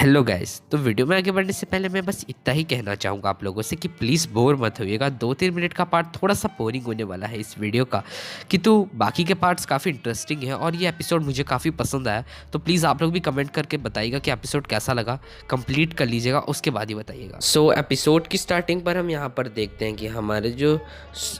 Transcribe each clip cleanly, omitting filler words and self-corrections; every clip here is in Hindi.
Hello guys. तो वीडियो में आगे बढ़ने से पहले मैं बस इतना ही कहना चाहूँगा आप लोगों से कि प्लीज़ बोर मत होइएगा। 2-3 मिनट का पार्ट थोड़ा सा बोरिंग होने वाला है इस वीडियो का, किंतु बाकी के पार्ट्स काफ़ी इंटरेस्टिंग है और ये एपिसोड मुझे काफ़ी पसंद आया। तो प्लीज़ आप लोग भी कमेंट करके बताइएगा कि एपिसोड कैसा लगा, कंप्लीट कर लीजिएगा, उसके बाद ही बताइएगा। सो एपिसोड की स्टार्टिंग पर हम यहाँ पर देखते हैं कि हमारे जो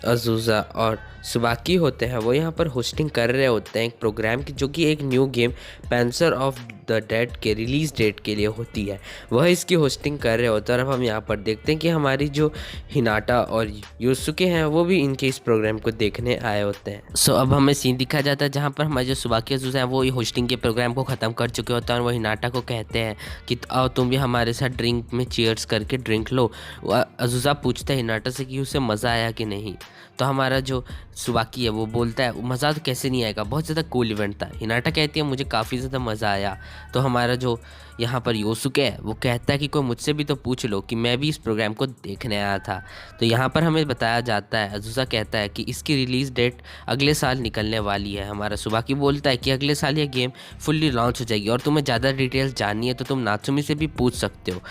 अज़ूज़ा और सुबाकी होते हैं वो यहाँ पर होस्टिंग कर रहे होते हैं एक प्रोग्राम की, जो कि एक new game Panzer of the Dead के रिलीज़ डेट के लिए होती है। वह इसकी होस्टिंग कर रहे होते हैं और अब हम यहाँ पर देखते हैं कि हमारी जो हिनाटा और योसुके हैं वो भी इनके इस प्रोग्राम को देखने आए होते हैं। सो अब हमें सीन दिखा जाता है जहाँ पर हमारे जो सुबाकी अज़ूज़ा हैं वो होस्टिंग के प्रोग्राम को ख़त्म कर चुके होते हैं और वो हिनाटा को कहते हैं कि आओ तुम भी हमारे साथ ड्रिंक में चीयर्स करके ड्रिंक लो। अज़ूज़ा पूछता है हिनाटा से कि उसे मज़ा आया कि नहीं। तो हमारा जो सुबाकी है वो बोलता है मज़ा तो कैसे नहीं आएगा, बहुत ज़्यादा कूल इवेंट था। हिनाटा कहती है मुझे काफ़ी ज़्यादा मज़ा आया। तो हमारा जो यहाँ पर योसुके है वो कहता है कि कोई मुझसे भी तो पूछ लो कि मैं भी इस प्रोग्राम को देखने आया था। तो यहाँ पर हमें बताया जाता है, अज़ूज़ा कहता है कि इसकी रिलीज़ डेट अगले साल निकलने वाली है। हमारा सुबाकी बोलता है कि अगले साल ये गेम फुल्ली लॉन्च हो जाएगी और तुम्हें ज़्यादा डिटेल्स जाननी है तो तुम नात्सुमी से भी पूछ सकते हो।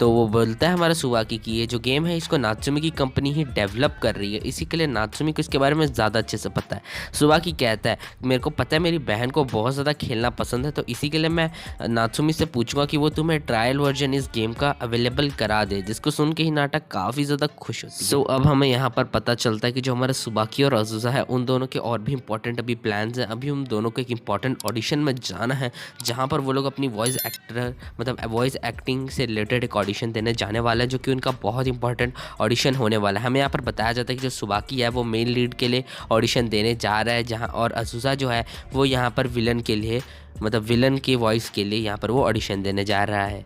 तो वो बोलता है हमारा सुबाकी कि ये जो गेम है इसको नात्सुमी की कंपनी ही डेवलप कर रही है, इसी के लिए नात्सुमी को इसके बारे में ज़्यादा अच्छे से पता है। सुबाकी कहता है मेरे को पता है मेरी बहन को बहुत ज़्यादा खेलना पसंद है, तो इसी के लिए मैं नात्सुमी से पूछूंगा कि वो तुम्हें ट्रायल वर्जन इस गेम का अवेलेबल करा दे, जिसको सुन के ही नाटक काफ़ी ज़्यादा खुश होती है। सो अब हमें यहाँ पर पता चलता है कि जो हमारा सुबाकी और अज़ूज़ा है उन दोनों के और भी इंपॉर्टेंट अभी प्लान्स हैं। अभी उन दोनों को एक इंपॉर्टेंट ऑडिशन में जाना है जहाँ पर वो लोग अपनी वॉइस एक्टर मतलब वॉइस एक्टिंग से रिलेटेड एक ऑडिशन देने जाने वाला है, जो कि उनका बहुत इंपॉर्टेंट ऑडिशन होने वाला है। हमें यहाँ पर बताया जाता है कि जो सुबाकी है वो मेन लीड के लिए ऑडिशन देने जा रहा है, जहाँ और अज़ूज़ा जो है वो यहाँ पर विलन के लिए मतलब विलन की वॉइस के लिए यहाँ पर वो ऑडिशन देने जा रहा है।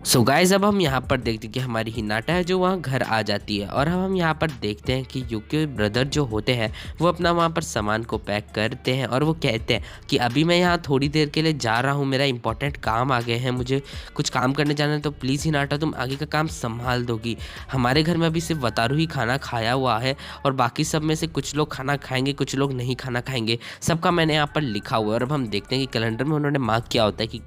सो गाइस अब हम यहाँ पर देखते हैं कि हमारी हिनाटा है जो वहाँ घर आ जाती है और अब हम यहाँ पर देखते हैं कि यूके ब्रदर जो होते हैं वो अपना वहाँ पर सामान को पैक करते हैं और वो कहते हैं कि अभी मैं यहाँ थोड़ी देर के लिए जा रहा हूँ, मेरा इंपॉर्टेंट काम आ गए हैं, मुझे कुछ काम करने जाना है, तो प्लीज़ हिनाटा तुम आगे का काम संभाल दोगी। हमारे घर में अभी सिर्फ वतारू ही खाना खाया हुआ है और बाकी सब में से कुछ लोग खाना खाएंगे, कुछ लोग नहीं खाना खाएंगे, सबका मैंने यहाँ पर लिखा हुआ है। और अब हम देखते हैं कि कैलेंडर में उन्होंने मार्क किया होता है कि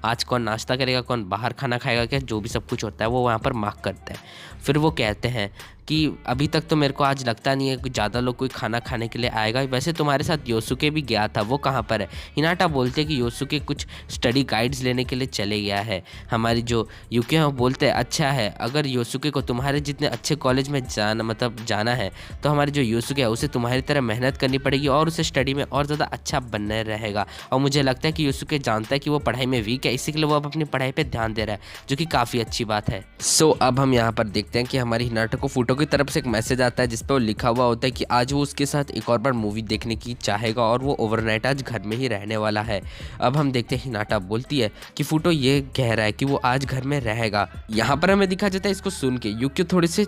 आज कौन नाश्ता करेगा, कौन बाहर खाना खाएगा, क्या जो भी सब कुछ होता है वो वहाँ पर मार्क करते हैं। फिर वो कहते हैं कि अभी तक तो मेरे को आज लगता नहीं है कि ज़्यादा लोग कोई खाना खाने के लिए आएगा, वैसे तुम्हारे साथ योसुके भी गया था, वो कहाँ पर है। हिनाटा बोलते हैं कि योसुके कुछ स्टडी गाइड्स लेने के लिए चले गया है। हमारी जो यूके हैं वो बोलते हैं अच्छा है, अगर योसुके को तुम्हारे जितने अच्छे कॉलेज में जाना है तो हमारे जो योसुके है उसे तुम्हारी तरह मेहनत करनी पड़ेगी और उसे स्टडी में और ज़्यादा अच्छा बनने रहेगा। और मुझे लगता है कि योसुके जानता है कि वो पढ़ाई में वीक है, इसी के लिए वो अब अपनी पढ़ाई पर ध्यान दे रहा है, जो कि काफ़ी अच्छी बात है। सो अब हम यहाँ पर देखते हैं कि हमारी हिनाटा को फूटो की तरफ से एक मैसेज आता है जिस पर वो लिखा हुआ होता है कि आज वो उसके साथ एक और बार मूवी देखने की चाहेगा और वो ओवरनाइट आज घर में ही रहने वाला है। अब हम देखते हैं हिनाटा बोलती है कि फूटो ये कह रहा है कि वो आज घर में रहेगा। यहाँ पर हमें दिखा जाता है इसको सुन के यूकी थोड़े से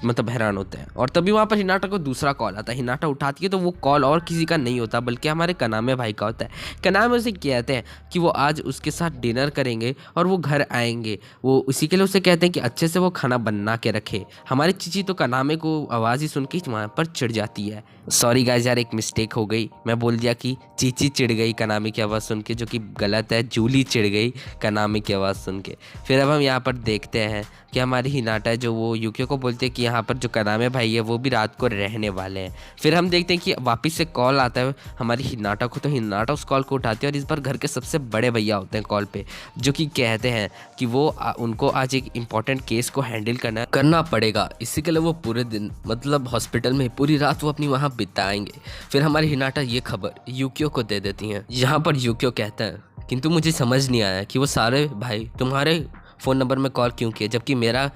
मतलब हैरान होते हैं और तभी वहाँ पर हिनाटा को दूसरा कॉल आता है। हिनाटा उठाती है तो वो कॉल और किसी का नहीं होता बल्कि हमारे कनामे भाई का होता है। कनामे उसे कहते हैं कि वो आज उसके साथ डिनर करेंगे और वो घर आएंगे। वो इसी के लिए उसे कहते हैं कि अच्छे से वो खाना बना के रखे। हमारी चीची तो कनामे को आवाज़ ही सुन के वहाँ पर चिढ़ जाती है। सॉरी गाइस यार, एक मिस्टेक हो गई, मैं बोल दिया कि चीची चिढ़ गई कनामे की आवाज़ सुन के, जो कि गलत है। जूली चिढ़ गई कनामे की आवाज़ सुन के। फिर अब हम यहाँ पर देखते हैं कि हमारी हिनाटा है जो वो यूके को बोलते हैं कि यहाँ पर जो कनामे भाई है वो भी रात को रहने वाले हैं। फिर हम देखते हैं कि वापस से कॉल आता है हमारी हिनाटा को, तो हिनाटा उस कॉल को उठाती है और इस बार घर के सबसे बड़े भैया होते हैं कॉल पे, जो कि कहते हैं कि वो उनको आज एक इम्पॉर्टेंट केस को हैंडल करना पड़ेगा। इसी के लिए वो पूरे दिन मतलब हॉस्पिटल में पूरी रात वो अपनी वहाँ बिताएंगे। फिर हमारी हिनाटा ये खबर यूकियो को दे देती हैं। यहाँ पर यूकियो कहता है किंतु मुझे समझ नहीं आया कि वो सारे भाई तुम्हारे फ़ोन नंबर में कॉल क्यों किए, जबकि मेरा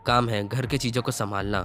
काम है घर के चीज़ों को संभालना।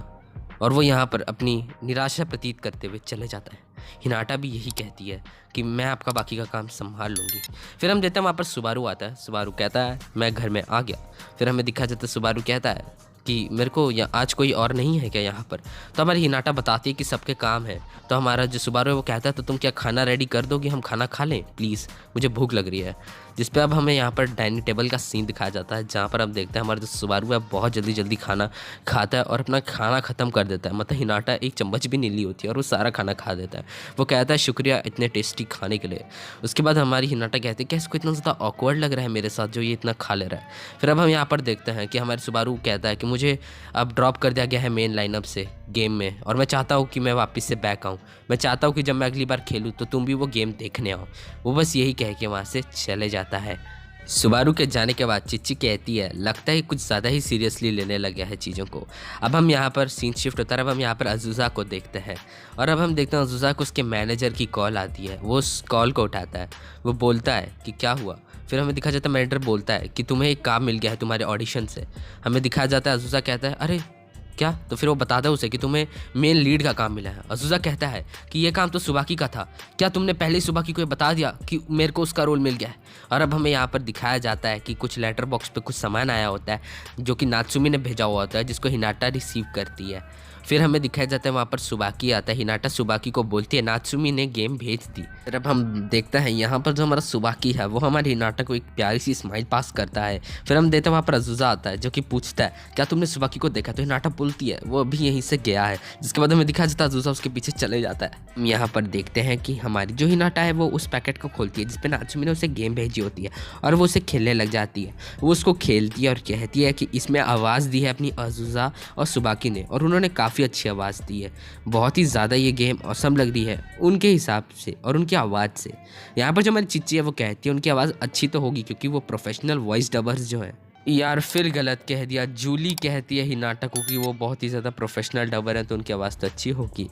और वो यहाँ पर अपनी निराशा प्रतीत करते हुए चले जाता है। हिनाटा भी यही कहती है कि मैं आपका बाकी का काम संभाल लूँगी। फिर हम देखते हैं वहाँ पर सुबारू आता है। सुबारू कहता है मैं घर में आ गया। फिर हमें दिखा जाता है सुबारू कहता है कि मेरे को आज कोई और नहीं है क्या यहाँ पर। तो हमारी हिनाटा बताती है कि सबके काम है। तो हमारा जो सुबारू है वो कहता है तो तुम क्या खाना रेडी कर दोगे, हम खाना खा लें प्लीज़, मुझे भूख लग रही है। जिस पे अब हमें यहाँ पर डाइनिंग टेबल का सीन दिखाया जाता है, जहाँ पर हम देखते हैं हमारा जो सुबारू है बहुत जल्दी जल्दी खाना खाता है और अपना खाना ख़त्म कर देता है। मतलब हिनाटा एक चम्मच भी नहीं ली होती है और वो सारा खाना खा देता है। वो कहता है शुक्रिया इतने टेस्टी खाने के लिए। उसके बाद हमारी हिनाटा कहती है कि इसको इतना ज़्यादा ऑकवर्ड लग रहा है मेरे साथ जो ये इतना खा ले रहा है। फिर अब हम यहाँ पर देखते हैं कि हमारे सुबारू कहता है कि मुझे अब ड्रॉप कर दिया गया है मेन लाइनअप से गेम में, और मैं चाहता हूँ कि मैं वापस से बैक आऊँ। मैं चाहता हूँ कि जब मैं अगली बार खेलूँ तो तुम भी वो गेम देखने आओ। वो बस यही कह के वहाँ से चले जाता है। सुबारू के जाने के बाद चिच्ची कहती है लगता है कुछ ज़्यादा ही सीरियसली लेने लग गया है चीज़ों को। अब हम यहाँ पर सीन शिफ्ट होता है। अब हम यहाँ पर अज़ूज़ा को देखते हैं और अब हम देखते हैं अज़ूज़ा को उसके मैनेजर की कॉल आती है। वो उस कॉल को उठाता है। वो बोलता है कि क्या हुआ। फिर हमें दिखाया जाता है मैनेजर बोलता है कि तुम्हें एक काम मिल गया है तुम्हारे ऑडिशन से। हमें दिखाया जाता है अज़ूज़ा कहता है अरे क्या। तो फिर वो बताता है उसे कि तुम्हें मेन लीड का काम मिला है। अज़ूज़ा कहता है कि ये काम तो सुबाकी का था, क्या तुमने पहले ही सुबाकी को ये बता दिया कि मेरे को उसका रोल मिल गया है। और अब हमें यहाँ पर दिखाया जाता है कि कुछ लेटर बॉक्स पे कुछ सामान आया होता है जो कि नात्सुमी ने भेजा हुआ होता है, जिसको हिनाटा रिसीव करती है। फिर हमें दिखाया जाता है वहाँ पर सुबाकी आता है। हिनाटा सुबाकी को बोलती है नात्सुमी ने गेम भेज दी। फिर अब हम देखते हैं यहाँ पर जो हमारा सुबाकी है वो हमारी हिनाटा को एक प्यारी सी स्माइल पास करता है। फिर हम देखते हैं वहाँ पर अज़ूज़ा आता है जो कि पूछता है क्या तुमने सुबाकी को देखा। तो हिनाटा बोलती है वो अभी यहीं से गया है। जिसके बाद हमें दिखाया जाता है अज़ूज़ा उसके पीछे चले जाता है। हम यहाँ पर देखते हैं कि हमारी जो हिनाटा है वो उस पैकेट को खोलती है जिसपे नात्सुमी ने उसे गेम भेजी होती है और वो उसे खेलने लग जाती है। वो उसको खेलती है और कहती है कि इसमें आवाज़ दी है अपनी अज़ूज़ा और सुबाकी ने, और उन्होंने काफ़ी अच्छी आवाज़ दी है। बहुत ही ज़्यादा ये गेम औसम लग रही है उनके हिसाब से और उनकी आवाज़ से। यहाँ पर जो हमारी चिच्ची है वो कहती है उनकी आवाज़ अच्छी तो होगी क्योंकि वो प्रोफेशनल वॉइस डबर्स जो है। यार फिर गलत कह दिया। जूली कहती है हिनाटा को कि वो बहुत ही ज़्यादा प्रोफेशनल डबर है तो उनकी आवाज़ तो अच्छी होगी।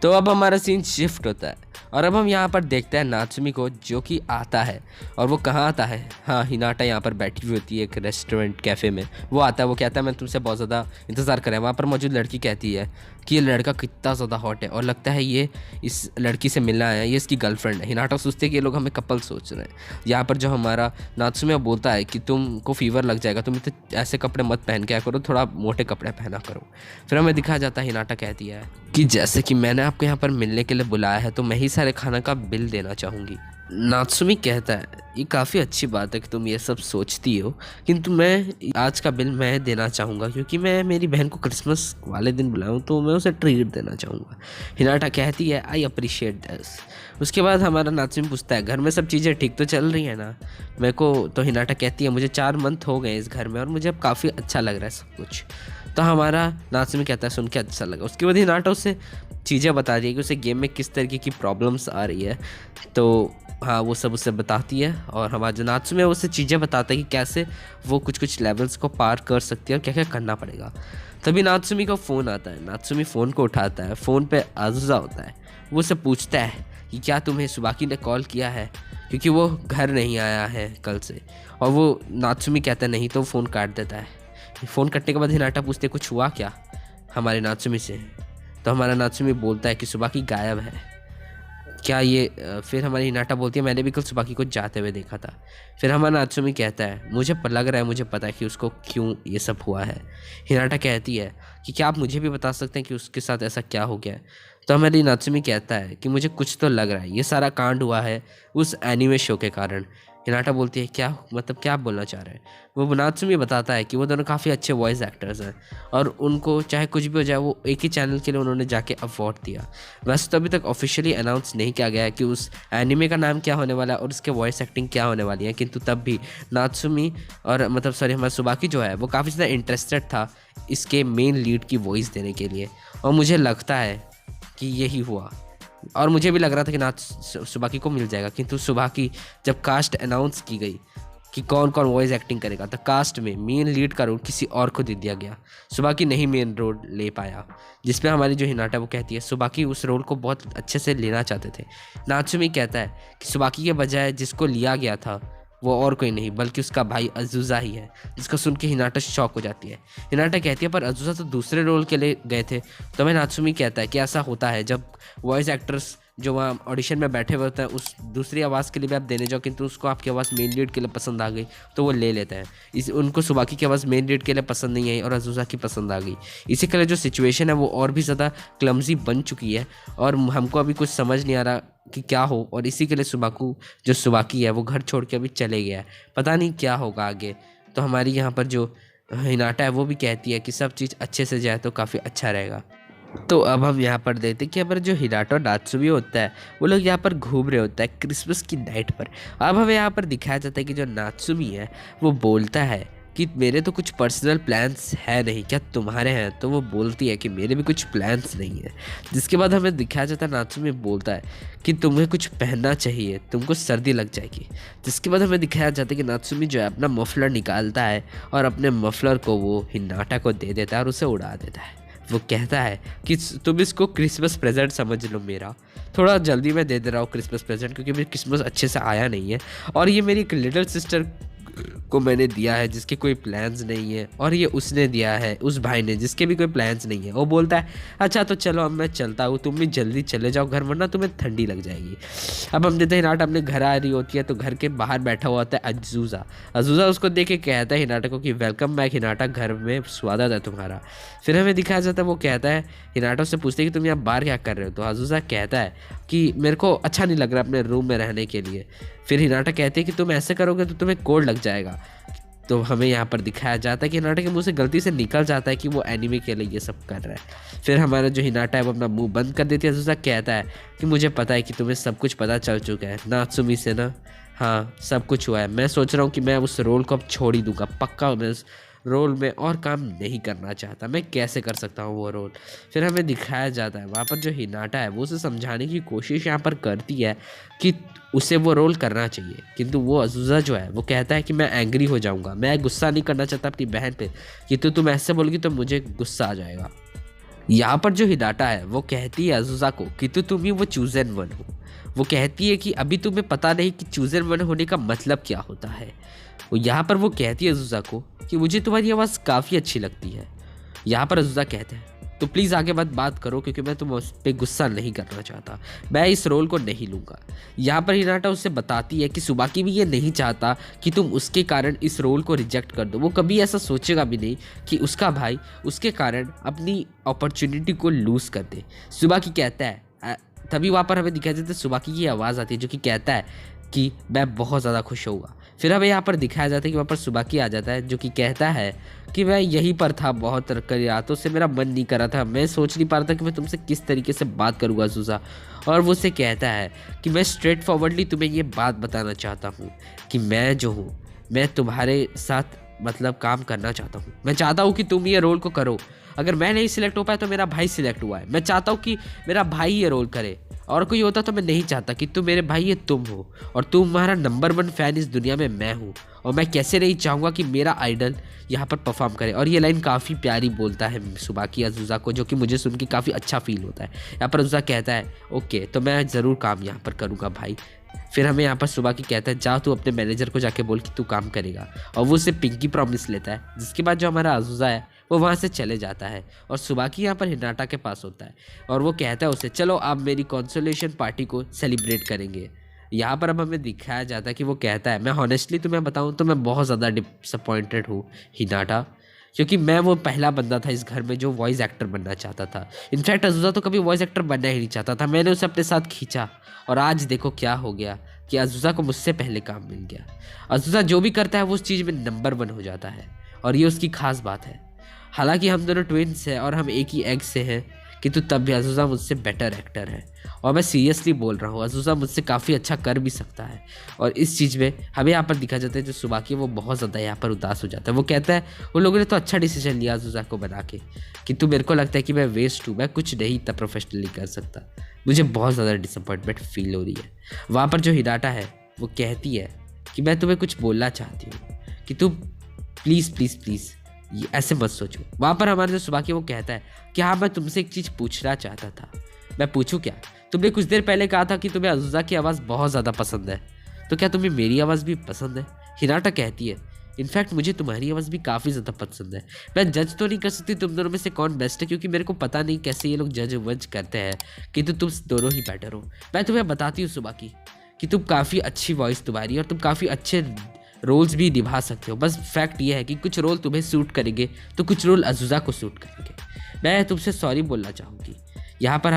तो अब हमारा सीन शिफ्ट होता है और अब हम यहाँ पर देखते हैं नात्सुमी को जो कि आता है। और वो कहाँ आता है, हाँ हिनाटा यहाँ पर बैठी हुई होती है एक रेस्टोरेंट कैफ़े में। वो आता है, वो कहता है मैं तुमसे बहुत ज़्यादा इंतज़ार कर रहा है। वहाँ पर मौजूद लड़की कहती है कि ये लड़का कितना ज़्यादा हॉट है और लगता है ये इस लड़की से मिलना है, ये इसकी गर्लफ्रेंड है। हिनाटा सोचते हैं कि ये लोग हमें कपल सोच रहे हैं। यहाँ पर जो हमारा नात्सुमी बोलता है कि तुमको फीवर लग जाएगा, तुम इतने ऐसे कपड़े मत पहन के करो, थोड़ा मोटे कपड़े पहना करो। फिर हमें दिखाया जाता है हिनाटा कहती है कि जैसे कि मैंने आपको यहाँ पर मिलने के लिए बुलाया है तो मैं ही सारे खाना का बिल देना चाहूँगी। नात्सुमी कहता है ये काफ़ी अच्छी बात है कि तुम ये सब सोचती हो, किंतु मैं आज का बिल मैं देना चाहूँगा क्योंकि मैं मेरी बहन को क्रिसमस वाले दिन बुलाऊँ तो मैं उसे ट्रीट देना चाहूँगा। हिनाटा कहती है आई अप्रिशिएट दिस। उसके बाद हमारा नात्सुमी पूछता है घर में सब चीज़ें ठीक तो चल रही है ना मेरे को। तो हिनाटा कहती है मुझे 4 मंथ हो गए इस घर में और मुझे अब काफ़ी अच्छा लग रहा है सब कुछ। तो हमारा नात्सुमी कहता है सुन के अच्छा लगा। उसके बाद हिनाटा उससे चीज़ें बता दी है कि उसे गेम में किस तरीके की प्रॉब्लम्स आ रही है। तो हाँ वो सब उसे बताती है और हमारा जो नात्सुमी है उससे चीज़ें बताता है कि कैसे वो कुछ कुछ लेवल्स को पार कर सकती है और क्या क्या करना पड़ेगा। तभी नात्सुमी को फ़ोन आता है। नात्सुमी फ़ोन को उठाता है। फ़ोन पे अज़ूज़ा होता है। वो उसे पूछता है कि क्या तुम्हें सुबाकी ने कॉल किया है क्योंकि वो घर नहीं आया है कल से। और वो नात्सुमी कहता है नहीं, तो फ़ोन काट देता है। फ़ोन कटने के बाद हिनाटा पूछते कुछ हुआ क्या हमारे नात्सुमी से। तो हमारा नात्सुमी बोलता है कि सुबाकी गायब है क्या ये। फिर हमारी हिनाटा बोलती है मैंने भी कल सुबाकी को जाते हुए देखा था। फिर हमारा नात्सुमी कहता है मुझे लग रहा है, मुझे पता है कि उसको क्यों ये सब हुआ है। हिनाटा कहती है कि क्या आप मुझे भी बता सकते हैं कि उसके साथ ऐसा क्या हो गया है। तो हमारी नात्सुमी कहता है कि मुझे कुछ तो लग रहा है ये सारा कांड हुआ है उस एनीमे शो के कारण। हिनाटा बोलती है क्या मतलब क्या आप बोलना चाह रहे हैं। वो नात्सुमी बताता है कि वो दोनों काफ़ी अच्छे वॉइस एक्टर्स हैं और उनको चाहे कुछ भी हो जाए वो एक ही चैनल के लिए उन्होंने जाके अवार्ड दिया। वैसे तो अभी तक ऑफिशियली अनाउंस नहीं किया गया है कि उस एनिमे का नाम क्या होने वाला है और उसके वॉइस एक्टिंग क्या होने वाली है, किंतु तब भी नात्सुमी और मतलब सॉरी हमारा सुबाकी जो है वो काफ़ी ज़्यादा इंटरेस्टेड था इसके मेन लीड की वॉइस देने के लिए। और मुझे लगता है कि यही हुआ और मुझे भी लग रहा था कि सुबाकी को मिल जाएगा, किंतु सुबाकी जब कास्ट अनाउंस की गई कि कौन कौन वॉइस एक्टिंग करेगा तो कास्ट में मेन लीड का रोल किसी और को दे दिया गया। सुबाकी नहीं मेन रोल ले पाया, जिस पे हमारी जो हिनाटा वो कहती है सुबाकी उस रोल को बहुत अच्छे से लेना चाहते थे। नात्सुमी कहता है कि सुबाकी के बजाय जिसको लिया गया था वो और कोई नहीं बल्कि उसका भाई अज़ूज़ा ही है, जिसको सुन के हिनाटा शॉक हो जाती है। हिनाटा कहती है पर अज़ूज़ा तो दूसरे रोल के लिए गए थे। तो मैं नात्सुमी कहता है कि ऐसा होता है जब वॉइस एक्टर्स जो वहाँ ऑडिशन में बैठे हुए होते हैं उस दूसरी आवाज़ के लिए भी आप देने जाओ, किंतु उसको आपकी आवाज़ मेन लीड के लिए पसंद आ गई तो वो ले लेते हैं। उनको सुबाकी की आवाज़ मेन लीड के लिए पसंद नहीं आई और अज़ूज़ा की पसंद आ गई। इसी के लिए जो सिचुएशन है वो और भी ज़्यादा क्लमजी बन चुकी है और हमको अभी कुछ समझ नहीं आ रहा कि क्या हो। और इसी के लिए सुबाकी है वो घर छोड़ के अभी चले गया है, पता नहीं क्या होगा आगे। तो हमारी यहाँ पर जो हिनाटा है वो भी कहती है कि सब चीज़ अच्छे से जाए तो काफ़ी अच्छा रहेगा। तो अब हम यहाँ पर देखते हैं कि हमारा जो हिनाटा और नात्सुमी होता है वो लोग यहाँ पर घूम रहे होता है क्रिसमस की नाइट पर। अब हमें यहाँ पर दिखाया जाता है कि जो नात्सुमी है वो बोलता है कि मेरे तो कुछ पर्सनल प्लान्स है नहीं, क्या तुम्हारे हैं? तो वो बोलती है कि मेरे भी कुछ प्लान्स नहीं है। जिसके बाद हमें दिखाया जाता है नात्सुमी बोलता है कि तुम्हें कुछ पहनना चाहिए, तुमको सर्दी लग जाएगी। जिसके बाद हमें दिखाया जाता है कि नात्सुमी जो है अपना मफलर निकालता है और अपने मफलर को वो हिनाटा को दे देता है और उसे उड़ा देता है। वो कहता है कि तुम इसको क्रिसमस प्रेजेंट समझ लो मेरा, थोड़ा जल्दी मैं दे रहा हूँ क्रिसमस प्रेजेंट क्योंकि मेरी क्रिसमस अच्छे से आया नहीं है और ये मेरी एक लिटिल सिस्टर को मैंने दिया है जिसके कोई प्लान्स नहीं है और ये उसने दिया है उस भाई ने जिसके भी कोई प्लान्स नहीं है। वो बोलता है अच्छा तो चलो अब मैं चलता हूँ, तुम भी जल्दी चले जाओ घर वरना तुम्हें ठंडी लग जाएगी। अब हम देते हैं हिनाटा अपने घर आ रही होती है तो घर के बाहर बैठा हुआ होता है अज़ूज़ा उसको देख के कहता है हिनाटा को कि वेलकम बैक हिनाटा, घर में स्वागत है तुम्हारा। फिर हमें दिखाया जाता है वो कहता है हिनाटा से पूछते हैं कि तुम यहाँ बाहर क्या कर रहे हो? तो अज़ूज़ा कहता है कि मेरे को अच्छा नहीं लग रहा अपने रूम में रहने के लिए। फिर हिनाटा कहते हैं कि तुम ऐसे करोगे तो तुम्हें कोल्ड लग जाएगा। तो हमें यहाँ पर दिखाया जाता है कि हिनाटा के मुंह से गलती से निकल जाता है कि वो एनिमे के लिए ये सब कर रहा है। फिर हमारा जो हिनाटा है वो अपना मुंह बंद कर देती है। अज़ूज़ा कहता है कि मुझे पता है कि तुम्हें सब कुछ पता चल चुका है नात्सुमी से ना, हाँ सब कुछ हुआ है। मैं सोच रहा हूँ कि मैं उस रोल को अब छोड़ ही दूंगा, पक्का मैं उस रोल में और काम नहीं करना चाहता, मैं कैसे कर सकता हूँ वो रोल। फिर हमें दिखाया जाता है वहाँ पर जो हिनाटा है वो उसे समझाने की कोशिश यहाँ पर करती है कि उसे वो रोल करना चाहिए, किंतु वो अज़ूज़ा जो है वो कहता है कि मैं एंग्री हो जाऊँगा, मैं गुस्सा नहीं करना चाहता अपनी बहन पे कि तो तुम ऐसे बोलोगी तो मुझे गुस्सा आ जाएगा। यहाँ पर जो हिनाटा है वो कहती है अज़ूज़ा को कि तुम ही वो चूज़न वन हो। वो कहती है कि अभी तुम्हें पता नहीं कि चूज़न वन होने का मतलब क्या होता है। वो यहाँ पर वो कहती है अज़ूज़ा को कि मुझे तुम्हारी आवाज़ काफ़ी अच्छी लगती है। यहाँ पर अज़ूज़ा कहते हैं तो प्लीज़ आगे मत बात करो क्योंकि मैं तुम उस पर गुस्सा नहीं करना चाहता, मैं इस रोल को नहीं लूँगा। यहाँ पर हिनाटा उससे बताती है कि सुबाकी भी ये नहीं चाहता कि तुम उसके कारण इस रोल को रिजेक्ट कर दो। वो कभी ऐसा सोचेगा भी नहीं कि उसका भाई उसके कारण अपनी अपॉर्चुनिटी को लूज़ कर दे। सुबाकी कहता है तभी वहाँ पर हमें दिखाई देता है सुबाकी की आवाज़ आती है जो कि कहता है कि मैं बहुत ज़्यादा खुश होऊंगा। फिर हमें यहाँ पर दिखाया जाता है कि वहाँ पर सुबाकी आ जाता है जो कि कहता है कि मैं यहीं पर था बहुत रातों से, मेरा मन नहीं कर रहा था, मैं सोच नहीं पा रहा था कि मैं तुमसे किस तरीके से बात करूँगा अज़ूज़ा। और वो उससे कहता है कि मैं स्ट्रेट फॉरवर्डली तुम्हें ये बात बताना चाहता हूँ कि मैं जो हूँ मैं तुम्हारे साथ मतलब काम करना चाहता हूँ। मैं चाहता हूँ कि तुम ये रोल को करो, अगर मैं नहीं सिलेक्ट हो पाया तो मेरा भाई सिलेक्ट हुआ है। मैं चाहता हूँ कि मेरा भाई ये रोल करे, और कोई होता तो मैं नहीं चाहता कि तुम मेरे भाई ये तुम हो और तुम्हारा नंबर 1 फ़ैन इस दुनिया में मैं हूँ। और मैं कैसे नहीं चाहूँगा कि मेरा आइडल यहाँ पर परफॉर्म करे। और ये लाइन काफ़ी प्यारी बोलता है सुबाकी अज़ूज़ा को, जो कि मुझे सुन के काफ़ी अच्छा फील होता है। यहाँ पर अज़ूज़ा कहता है ओके तो मैं ज़रूर काम यहाँ पर करूँगा भाई। फिर हमें यहाँ पर सुबाकी कहता है जा तू अपने मैनेजर को जाके बोल कि तू काम करेगा, और वो उससे पिंकी प्रॉमिस लेता है। जिसके बाद जो हमारा अज़ूज़ा है वो वहाँ से चले जाता है और सुबाकी यहाँ पर हिनाटा के पास होता है और वो कहता है उसे चलो आप मेरी कॉन्सोलेशन पार्टी को सेलिब्रेट करेंगे। यहाँ पर अब हमें दिखाया जाता है कि वो कहता है मैं हॉनेस्टली तुम्हें बताऊँ तो मैं बहुत ज़्यादा डिसअपॉइंटेड हूँ हिनाटा, क्योंकि मैं वो पहला बंदा था इस घर में जो वॉइस एक्टर बनना चाहता था। इनफैक्ट अज़ूज़ा तो कभी वॉइस एक्टर बनना ही नहीं चाहता था, मैंने उसे अपने साथ खींचा और आज देखो क्या हो गया कि अज़ूज़ा को मुझसे पहले काम मिल गया। अज़ूज़ा जो भी करता है वो उस चीज़ में नंबर 1 हो जाता है और ये उसकी खास बात है। हालांकि हम दोनों ट्विन्स हैं और हम एक ही एग से हैं, किंतु तब भी अज़ूज़ा मुझसे बेटर एक्टर है और मैं सीरियसली बोल रहा हूँ अज़ूज़ा मुझसे काफ़ी अच्छा कर भी सकता है। और इस चीज़ में हमें यहाँ पर दिखा जाता है जो सुबाकी वो बहुत ज़्यादा यहाँ पर उदास हो जाता है। वो कहता है उन लोगों ने तो अच्छा डिसीजन लिया अज़ूज़ा को बना के, किंतु मेरे को लगता है कि मैं वेस्ट हूँ, मैं कुछ नहीं इतना प्रोफेशनली कर सकता। मुझे बहुत ज़्यादा डिसअपॉइंटमेंट फील हो रही है। वहाँ पर जो हिनाटा है वो कहती है कि मैं तुम्हें कुछ बोलना चाहती हूँ कि तुम प्लीज़ प्लीज़ प्लीज़ ये ऐसे मत सोचो। वहाँ पर हमारे जो सुबाकी वो कहता है कि हाँ मैं तुमसे एक चीज़ पूछना चाहता था। मैं पूछूं क्या? तुमने कुछ देर पहले कहा था कि तुम्हें अज़ूज़ा की आवाज़ बहुत ज़्यादा पसंद है, तो क्या तुम्हें मेरी आवाज़ भी पसंद है? हिनाटा कहती है इनफैक्ट मुझे तुम्हारी आवाज़ भी काफ़ी ज़्यादा पसंद है। मैं जज तो नहीं कर सकती तुम दोनों में से कौन बेस्ट है, क्योंकि मेरे को पता नहीं कैसे ये लोग जज वज करते हैं, किंतु तुम दोनों ही बेटर हो। मैं तुम्हें बताती हूँ सुबह की कि तुम काफ़ी अच्छी वॉइस तुम्हारी है और तुम काफ़ी अच्छे रोल्स भी निभा सकते हो। बस फैक्ट ये है कि कुछ रोल तुम्हें सूट करेंगे तो कुछ रोल अज़ूज़ा को सूट करेंगे। मैं तुमसे सॉरी बोलना चाहूँगी। यहाँ पर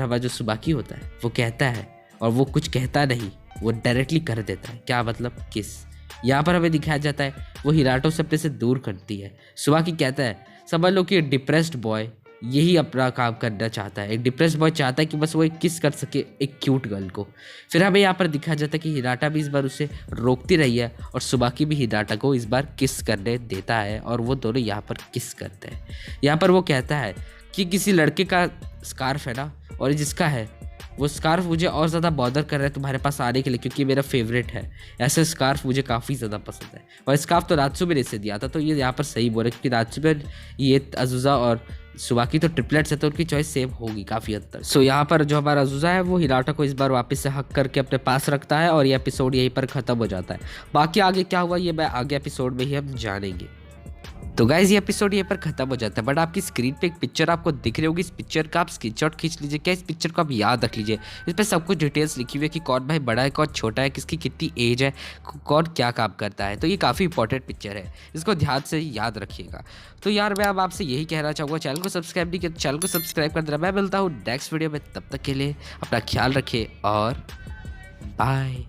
हमारा जो सुबाकी होता है वो कहता है, और वो कुछ कहता नहीं, वो डायरेक्टली कर देता है। क्या मतलब? किस। यहाँ पर हमें दिखाया जाता है वो हिराटो से अपने से दूर करती है। सुबाकी कहता है समझ लो कि डिप्रेस्ड बॉय यही अपना काम करना चाहता है। एक डिप्रेस्ड बॉय चाहता है कि बस वो एक किस कर सके एक क्यूट गर्ल को। फिर हमें यहाँ पर दिखाया जाता है कि हिराटा भी इस बार उसे रोकती रही है और सुबाकी भी हिराटा को इस बार किस करने देता है, और वो दोनों यहाँ पर किस करते हैं। यहाँ पर वो कहता है कि किसी लड़के का स्कार्फ है ना, और जिसका है वो स्कार्फ मुझे और ज़्यादा बॉदर कर रहा है तुम्हारे पास आने के लिए, क्योंकि मेरा फेवरेट है। ऐसे स्कार्फ मुझे काफ़ी ज़्यादा पसंद है, और स्कार्फ तो नात्सुमे ने इसे दिया था। तो ये यहाँ पर सही बोल रहे, क्योंकि नात्सुमे ये अज़ूज़ा और सुबाकी तो ट्रिपलेट्स है, तो उनकी चॉइस सेम होगी काफ़ी हद तक। सो यहाँ पर जो हमारा अज़ूज़ा है वो हिराटा को इस बार वापस से हक करके अपने पास रखता है, और ये एपिसोड यहीं पर ख़त्म हो जाता है। बाकी आगे क्या हुआ ये मैं आगे एपिसोड में ही हम जानेंगे। तो गाइज ये एपिसोड यहाँ पर खत्म हो जाता है, बट आपकी स्क्रीन पे एक पिक्चर आपको दिख रही होगी। इस पिक्चर का आप स्क्रीनशॉट खींच लीजिए। क्या इस पिक्चर को आप याद रख लीजिए। इस पर सब कुछ डिटेल्स लिखी हुई है कि कौन भाई बड़ा है, कौन छोटा है, किसकी कितनी एज है, कौन क्या काम करता है। तो ये काफ़ी इंपॉर्टेंट पिक्चर है, इसको ध्यान से याद रखिएगा। तो यार मैं अब आपसे यही कहना चाहूँगा, चैनल को सब्सक्राइब नहीं किया, चैनल को सब्सक्राइब कर देना। मैं मिलता हूँ नेक्स्ट वीडियो में, तब तक के लिए अपना ख्याल रखिए और बाय।